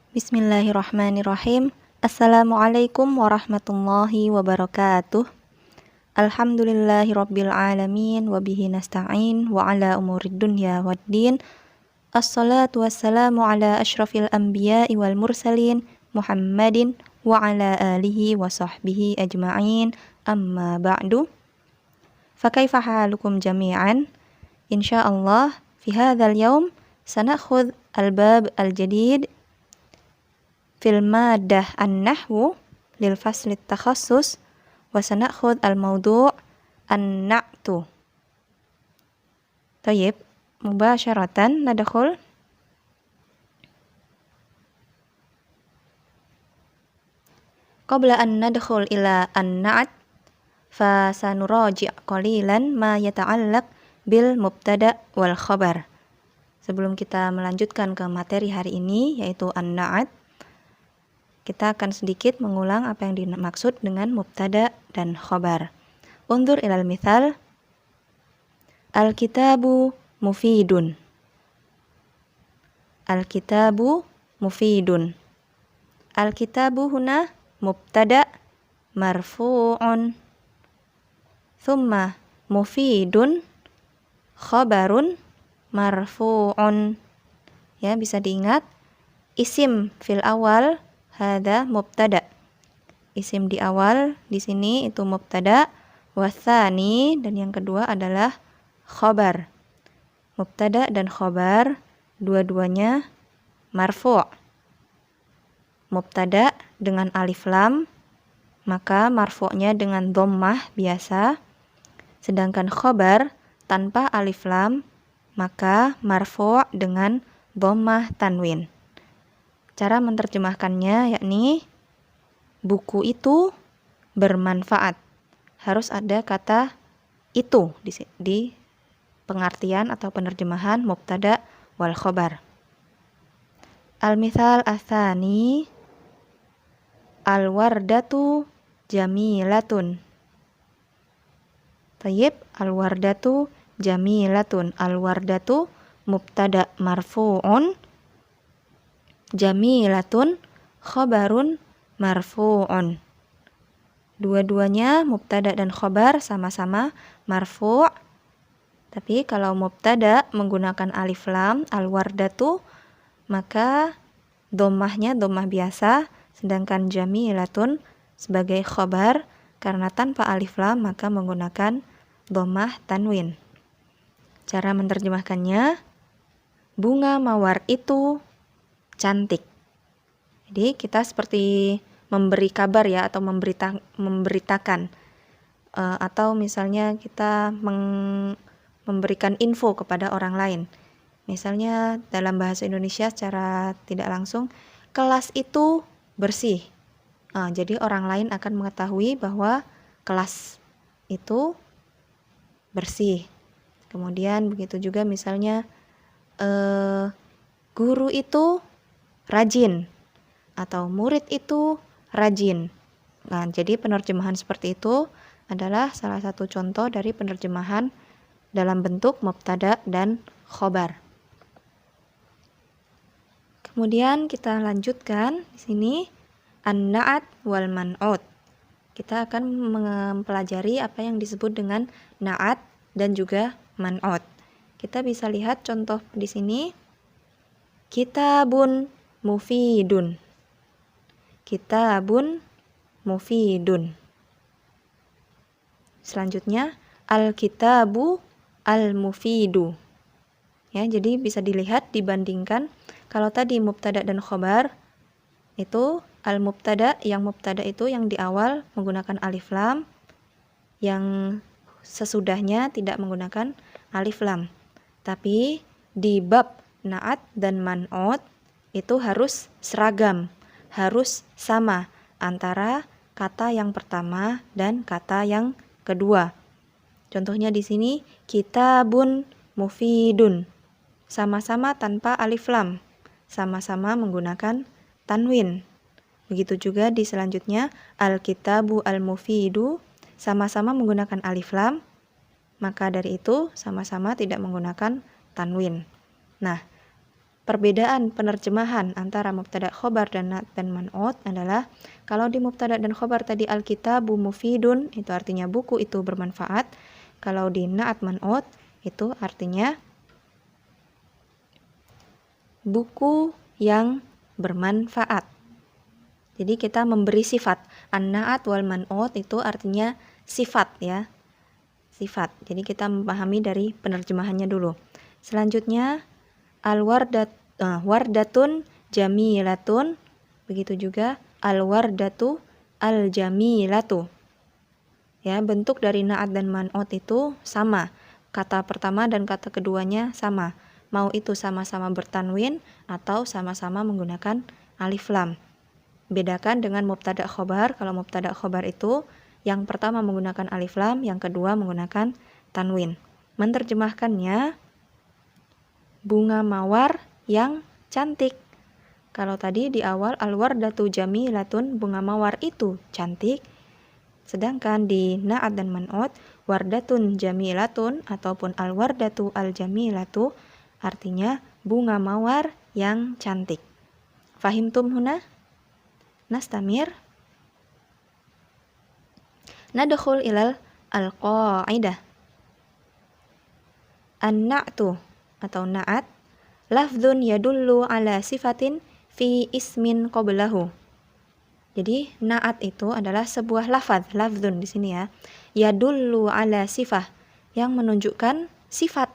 Bismillahirrahmanirrahim. Assalamualaikum warahmatullahi wabarakatuh. Alhamdulillahirabbil alamin wa bihi nasta'in wa ala umurid dunya waddin. Assalatu wassalamu ala asyrafil anbiya'i wal mursalin Muhammadin wa ala alihi wa sahbihi ajma'in. Amma ba'du. Fa kaifa halukum jami'an? Insyaallah fi hadzal yaum sanakhudh al-bab al-jadid fil madah an-nahwu lil fasli takhassus wa sanakhudh al-mawdu' an-na'tu. Tayyib, mubasharatan nadkhul. Qabla an nadkhul ila an-na'at fa sanuraji' qalilan ma yata'allaq bil mubtada' wal khabar. Sebelum kita melanjutkan ke materi hari ini yaitu an-na'at, kita akan sedikit mengulang apa yang dimaksud dengan mubtada dan khabar. Undur ilal mithal. Al-kitabu mufidun. Al-kitabu mufidun. Al-kitabu huna mubtada marfu'un. Thumma mufidun khabarun marfu'un. Ya, bisa diingat isim fil awal hadza mubtada. Isim di awal di sini itu mubtada, watsani dan yang kedua adalah khabar. Mubtada dan khabar dua-duanya marfu'. Mubtada dengan alif lam, maka marfu'nya dengan dhammah biasa. Sedangkan khabar tanpa alif lam, maka marfu' dengan dhammah tanwin. Cara menerjemahkannya yakni buku itu bermanfaat. Harus ada kata itu di pengertian atau penerjemahan mubtada wal khabar. Al-mithal ats-tsani al-wardatu jamilatun. Tayyib, al-wardatu jamilatun. Al-wardatu mubtada marfu'un, jamilatun khabarun marfu'un. Dua-duanya mubtada dan khabar sama-sama marfu'. Tapi kalau mubtada menggunakan alif lam al-wardatu, maka dhammahnya dhammah biasa, sedangkan jamilatun sebagai khabar karena tanpa alif lam maka menggunakan dhammah tanwin. Cara menerjemahkannya, bunga mawar itu cantik. Jadi kita seperti memberi kabar ya, atau memberitakan, atau misalnya kita memberikan info kepada orang lain. Misalnya dalam bahasa Indonesia secara tidak langsung, kelas itu bersih. Jadi orang lain akan mengetahui bahwa kelas itu bersih. Kemudian begitu juga misalnya guru itu rajin atau murid itu rajin. Nah, jadi penerjemahan seperti itu adalah salah satu contoh dari penerjemahan dalam bentuk mubtada dan khabar. Kemudian kita lanjutkan di sini an-na'at wal man'ut. Kita akan mempelajari apa yang disebut dengan na'at dan juga man'ut. Kita bisa lihat contoh di sini. Kitabun mufidun. Kitabun mufidun. Selanjutnya al-kitabu al-mufidu. Ya, jadi bisa dilihat dibandingkan kalau tadi mubtada dan khabar itu al-mubtada, yang mubtada itu yang di awal menggunakan alif lam, yang sesudahnya tidak menggunakan alif lam. Tapi di bab na'at dan man'ut itu harus seragam, harus sama antara kata yang pertama dan kata yang kedua. Contohnya di sini kitabun mufidun, sama-sama tanpa alif lam, sama-sama menggunakan tanwin. Begitu juga di selanjutnya al-kitabu al-mufidu, sama-sama menggunakan alif lam, maka dari itu sama-sama tidak menggunakan tanwin. Nah, perbedaan penerjemahan antara mubtada khobar dan na'at dan man'ut adalah kalau di mubtada dan khobar tadi al-kitabu mufidun itu artinya buku itu bermanfaat. Kalau di na'at man'ut itu artinya buku yang bermanfaat. Jadi kita memberi sifat. An-na'at wal man'ut itu artinya sifat ya. Sifat. Jadi kita memahami dari penerjemahannya dulu. Selanjutnya wardatun jamilatun. Begitu juga al-wardatu al-jamilatu. Ya, bentuk dari na'at dan man'ut itu sama. Kata pertama dan kata keduanya sama. Mau itu sama-sama bertanwin atau sama-sama menggunakan alif lam. Bedakan dengan mubtada khobar. Kalau mubtada khobar itu yang pertama menggunakan alif lam, yang kedua menggunakan tanwin. Menerjemahkannya bunga mawar yang cantik. Kalau tadi di awal al-wardatu jamilatun, bunga mawar itu cantik. Sedangkan di na'at dan man'ut wardatun jamilatun ataupun al-wardatu al-jamilatu artinya bunga mawar yang cantik. Fahimtum huna? Nastamir. Nadkhul ilal al-qa'idah. An-na'tu atau na'at lafdzun yadullu ala sifatin fi ismin qablahu. Jadi na'at itu adalah sebuah lafadz, lafdzun di sini ya. Yadullu ala sifah yang menunjukkan sifat.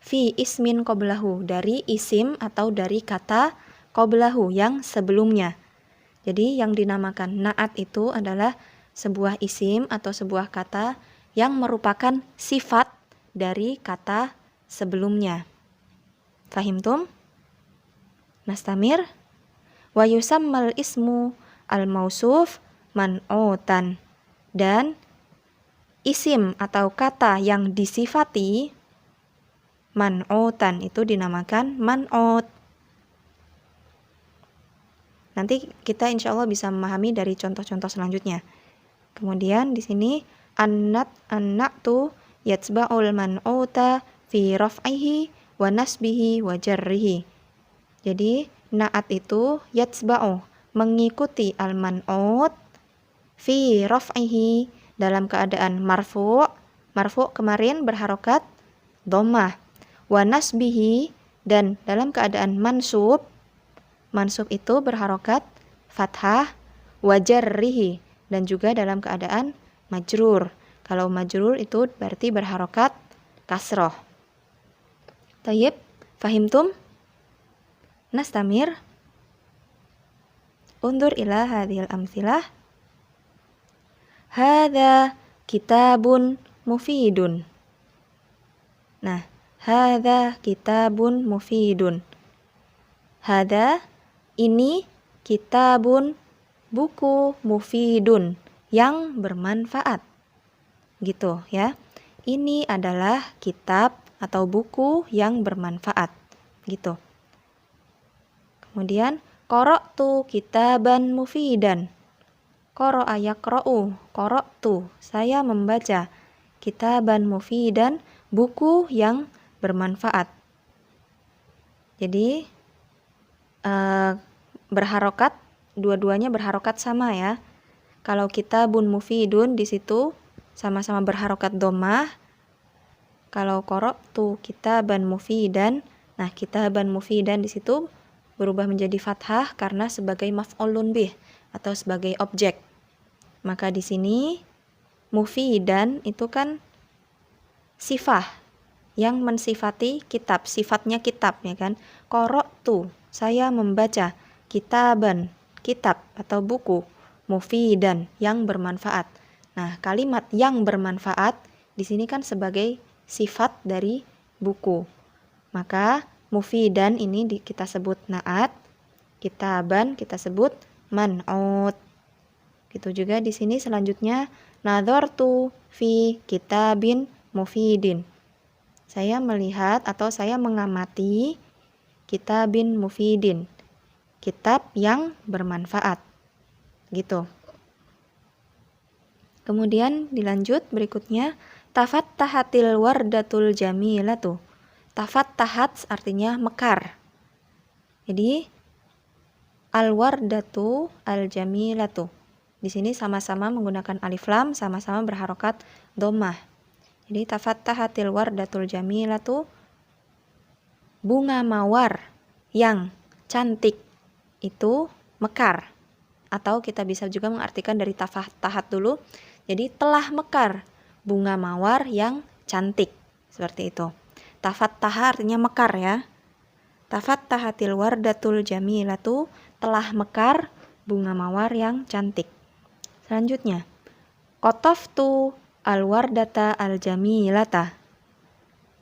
Fi ismin qablahu dari isim atau dari kata qablahu yang sebelumnya. Jadi yang dinamakan na'at itu adalah sebuah isim atau sebuah kata yang merupakan sifat dari kata sebelumnya. Fahimtum? Nastamir? Wa yusammal ismu al-mausuf man'utan. Dan isim atau kata yang disifati man'utan itu dinamakan man'ut. Nanti kita insya Allah bisa memahami dari contoh-contoh selanjutnya. Kemudian di sini an-na'tu yatsba'ul man'uta fi raf'ihi wa nasbihi wa jarrihi. Jadi na'at itu yatsba'u mengikuti al-man'ut fi raf'ihi dalam keadaan marfu'. Marfu' kemarin berharokat dhammah. Wa nasbihi dan dalam keadaan mansub. Mansub itu berharokat fathah. Wa jarrihi dan juga dalam keadaan majrur. Kalau majrur itu berarti berharokat kasroh. Tayyib, fahimtum? Nastamir. Undur ila hadhil amsilah. Hadha kitabun mufidun. Nah, hadha kitabun mufidun. Hadha ini kitabun buku mufidun yang bermanfaat. Gitu ya. Ini adalah kitab atau buku yang bermanfaat. Gitu. Kemudian qara'tu kitaban mufidan. Qara'a yaqra'u, qara'tu, saya membaca kitaban mufidan, buku yang bermanfaat. Jadi berharokat, dua-duanya berharokat sama ya. Kalau kitabun mufidun di situ sama-sama berharokat dhammah. Kalau qara'tu kitaban mufidan, nah kitaban mufidan di situ berubah menjadi fathah karena sebagai maf'ulun bih atau sebagai objek. Maka di sini mufidan itu kan sifah yang mensifati kitab, sifatnya kitab ya kan. Qara'tu, saya membaca kitaban, kitab atau buku, mufidan yang bermanfaat. Nah, kalimat yang bermanfaat di sini kan sebagai sifat dari buku. Maka mufidan ini kita sebut na'at, kitaban kita sebut man'ut. Gitu juga di sini selanjutnya nadhartu fi kitabin mufidin. Saya melihat atau saya mengamati kitabin mufidin, kitab yang bermanfaat. Gitu. Kemudian dilanjut berikutnya tafattahatil wardatul jamilatu. tafattahat artinya mekar. Jadi al-wardatu al-jamilatu. Di sini sama-sama menggunakan alif lam, sama-sama berharokat dhammah. Jadi tafattahatil wardatul jamilatu, bunga mawar yang cantik itu mekar. Atau kita bisa juga mengartikan dari tafattahat dulu. Jadi telah mekar bunga mawar yang cantik. Seperti itu. Tafattaha artinya mekar ya. Tafattahatil wardatul jamilatu, telah mekar bunga mawar yang cantik. Selanjutnya, qataftu al-wardata al-jamilata.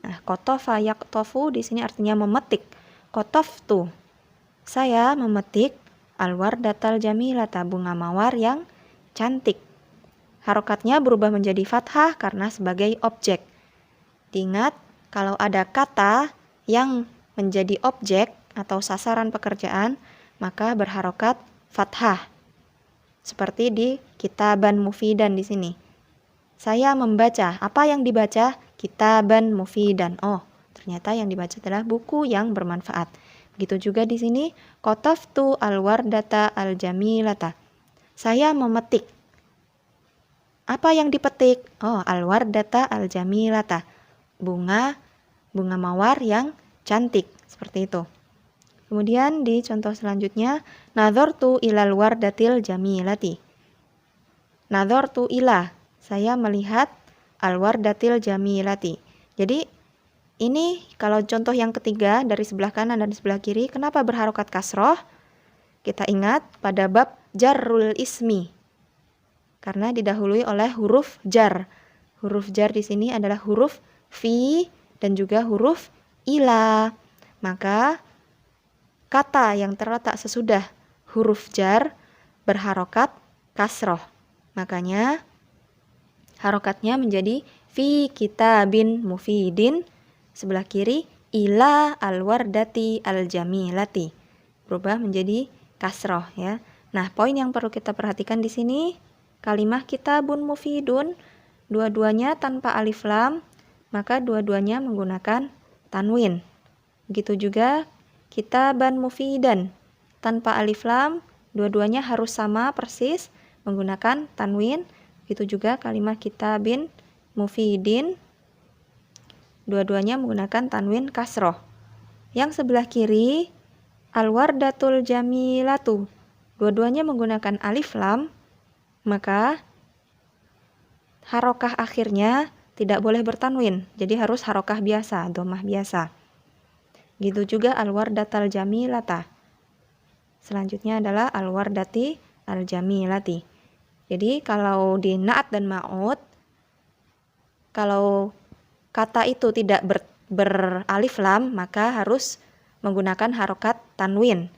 Nah, qatafa yaqtafu di sini artinya memetik. Qataftu, saya memetik al-wardatal jamilata, bunga mawar yang cantik. Harokatnya berubah menjadi fathah karena sebagai objek. Diingat, kalau ada kata yang menjadi objek atau sasaran pekerjaan, maka berharokat fathah. Seperti di kitaban mufidan di sini. Saya membaca. Apa yang dibaca? Kitaban mufidan. Oh, ternyata yang dibaca adalah buku yang bermanfaat. Begitu juga di sini, qataftu al-wardata al-jamilata. Saya memetik. Apa yang dipetik? Oh, al-wardata al-jamilata. Bunga mawar yang cantik. Seperti itu. Kemudian di contoh selanjutnya, nadhartu ilal wardatil jamilati. Nadhartu ila, saya melihat al-wardatil jamilati. Jadi ini kalau contoh yang ketiga dari sebelah kanan dan sebelah kiri, kenapa berharokat kasroh? Kita ingat pada bab jarrul ismi. Karena didahului oleh huruf jar. Huruf jar di sini adalah huruf fi dan juga huruf ila. Maka kata yang terletak sesudah huruf jar berharokat kasroh. Makanya harokatnya menjadi fi kitabin mufidin, sebelah kiri ila al-wardati al-jamilati. Berubah menjadi kasroh ya. Nah, poin yang perlu kita perhatikan di sini, kalimah kitabun mufidun, dua-duanya tanpa alif lam, maka dua-duanya menggunakan tanwin. Begitu juga kitaban mufidan, tanpa alif lam, dua-duanya harus sama persis menggunakan tanwin. Begitu juga kalimat kitabin mufidin, dua-duanya menggunakan tanwin kasroh. Yang sebelah kiri al-wardatul jamilatu, dua-duanya menggunakan alif lam, maka harokah akhirnya tidak boleh bertanwin, jadi harus harokah biasa, dhammah biasa. Gitu juga al-wardatal jamilata. Selanjutnya adalah al-wardati al-jamilati. Jadi kalau di na'at dan ma'ud, kalau kata itu tidak beralif lam, maka harus menggunakan harokat tanwin.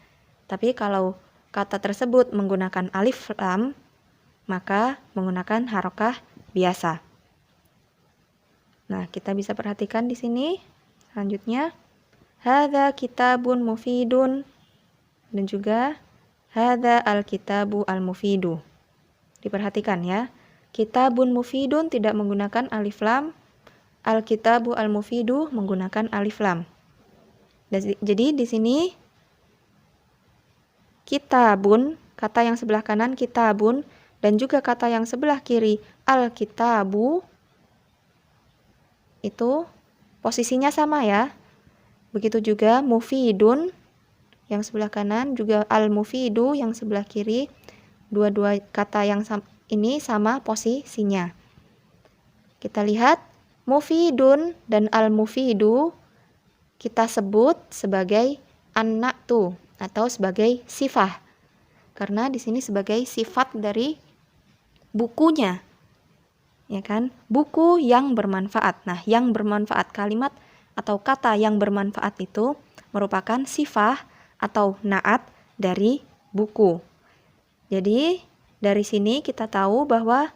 Tapi kalau kata tersebut menggunakan alif lam, maka menggunakan harokah biasa. Nah, kita bisa perhatikan di sini. Selanjutnya, hadza kitabun mufidun, dan juga hadza al-kitabu al-mufidu. Diperhatikan ya. Kitabun mufidun tidak menggunakan alif lam, al-kitabu al-mufidu menggunakan alif lam. Jadi di sini kitabun, kata yang sebelah kanan kitabun, dan juga kata yang sebelah kiri al-kitabu, itu posisinya sama ya. Begitu juga mufidun yang sebelah kanan, juga al-mufidu yang sebelah kiri. Dua-dua kata yang ini sama posisinya. Kita lihat mufidun dan al-mufidu kita sebut sebagai an-na'tu atau sebagai sifah. Karena di sini sebagai sifat dari bukunya. Ya kan? Buku yang bermanfaat. Nah, yang bermanfaat, kalimat atau kata yang bermanfaat itu merupakan sifah atau na'at dari buku. Jadi, dari sini kita tahu bahwa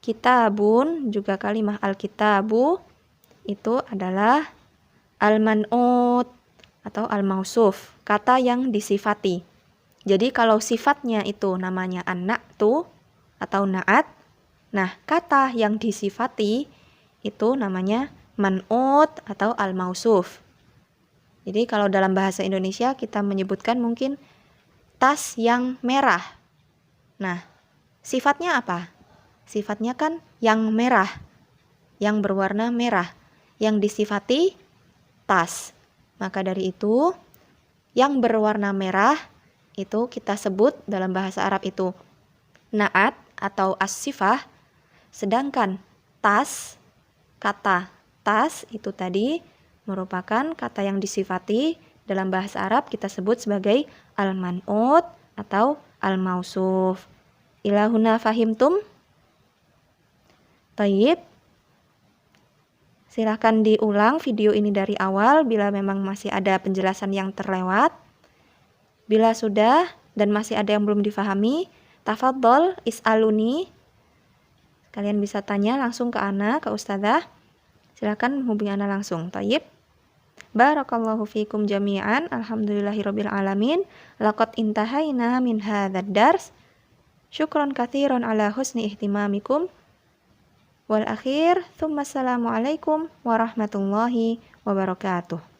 kitabun, juga kalimah al-kitabu, itu adalah al-man'ut atau al-mausuf, kata yang disifati. Jadi, kalau sifatnya itu namanya an-na'tu atau na'at, nah, kata yang disifati itu namanya man'ut atau al-mausuf. Jadi kalau dalam bahasa Indonesia kita menyebutkan mungkin tas yang merah. Nah, sifatnya apa? Sifatnya kan yang merah, yang berwarna merah, yang disifati tas. Maka dari itu, yang berwarna merah itu kita sebut dalam bahasa Arab itu na'at atau as-sifah. Sedangkan tas, kata tas itu tadi merupakan kata yang disifati dalam bahasa Arab kita sebut sebagai al-man'ut atau al-mausuf. Ilahuna fahimtum? Tayyib. Silahkan diulang video ini dari awal bila memang masih ada penjelasan yang terlewat. Bila sudah dan masih ada yang belum difahami, tafadhol is'aluni. Kalian bisa tanya langsung ke Ana, ke Ustadzah. Silakan hubungi Ana langsung. Tayyib. Barakallahu fikum jami'an. Alhamdulillahirabbil alamin. Laqad intahaina min hadzal dars. Syukron katsiran ala husni ihtimamikum. Wal akhir, tsumma assalamualaikum warahmatullahi wabarakatuh.